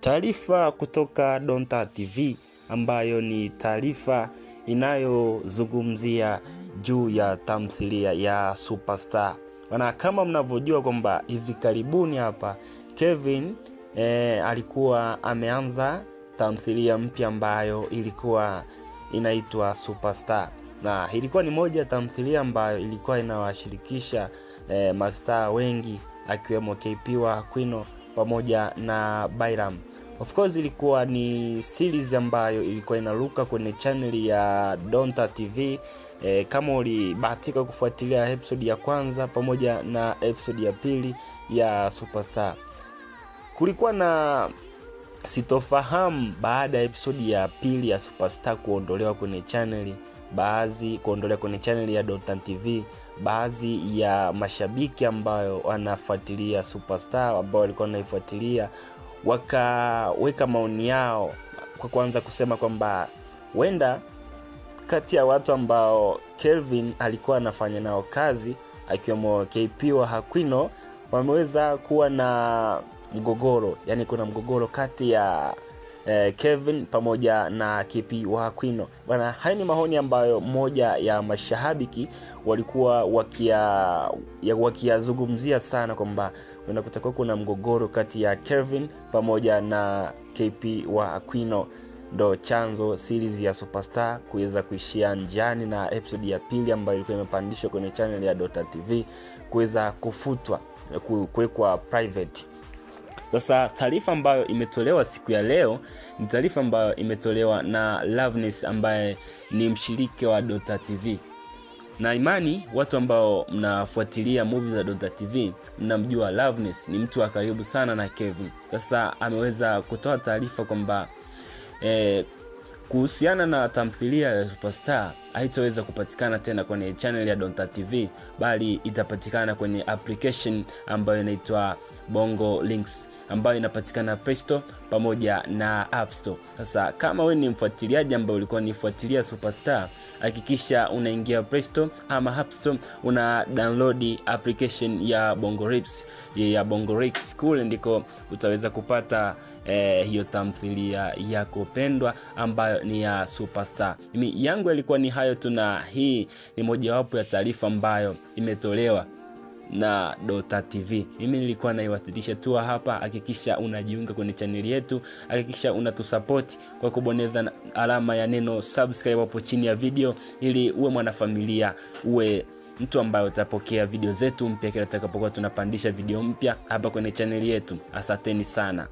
Taarifa kutoka Donta TV ambayo ni taarifa inayozungumzia juu ya tamthilia ya Superstar. Na kama mnavyojua kwamba hivi karibuni hapa Kevin alikuwa ameanza tamthilia mpya ambayo ilikuwa inaitwa Superstar. Na ilikuwa ni moja tamthilia ambayo ilikuwa inawashirikisha mastaa wengi akiwemo KP wa Aquino pamoja na Bayram. Of course ilikuwa ni series ambayo ilikuwa inaruka kwenye channel ya Donta TV. Kama ulibahatika kufuatilia episode ya kwanza pamoja na episode ya pili ya Superstar, kulikuwa na sitofahamu baada ya episode ya pili ya Superstar kuondolewa kwenye channel, kuondolewa kwenye channel ya Donta TV. Baadhi ya mashabiki ambayo wanafuatilia Superstar, ambao walikuwa wanaifuatilia, wakaweka maoni yao kwa kwanza kusema kwamba wenda kati ya watu ambao Kelvin alikuwa anafanya nao kazi akiwemo KP wa Aquino wameweza kuwa na mgogoro. Yani kuna mgogoro kati ya Kevin pamoja na KP wa Aquino. Bwana, haya ni maoni ambayo moja ya mashabiki walikuwa wakiyazungumzia sana kwamba kutakuwa kuna mgogoro kati ya Kevin pamoja na KP wa Aquino, ndo chanzo series ya Superstar kuweza kuishia njiani na episode ya pili ambayo ilikuwa imepandishwa kwenye channel ya Donta TV kuweza kufutwa, kuwekwa private. Sasa taarifa ambayo imetolewa siku ya leo ni taarifa ambayo imetolewa na Loveness ambaye ni mshiriki wa Donta TV. Na imani watu ambao mnafuatilia movie za Donta TV mnamjua Loveness, ni mtu wa karibu sana na Kevin. Sasa ameweza kutoa taarifa kwamba kuhusiana na tamthilia ya Superstar haitaweza kupatikana tena kwenye channel ya Donta TV, bali itapatikana kwenye application ambayo inaitwa Bongo Links, ambayo inapatikana Play Store pamoja na App Store. Sasa kama wewe ni mfuatiliaji ambaye ulikuwa unifuatilia Superstar, hakikisha unaingia Play Store ama App Store, una download application ya Bongo Links, ya Bongo Links. Kule ndiko utaweza kupata hiyo tamthilia yako pendwa ambayo ni ya Superstar. Mimi yangu ilikuwa ni hayo tu, na hii ni mojawapo ya taarifa ambayo imetolewa na Donta TV. Mimi nilikuwa naiwasilisha tu hapa. Hakikisha unajiunga kwenye channel yetu, hakikisha unatusupport kwa kubonyeza alama ya neno subscribe hapo chini ya video, ili uwe mwanafamilia, uwe mtu ambaye utapokea video zetu mpya kila tutakapokuwa tunapandisha video mpya hapa kwenye channel yetu. Asanteni sana.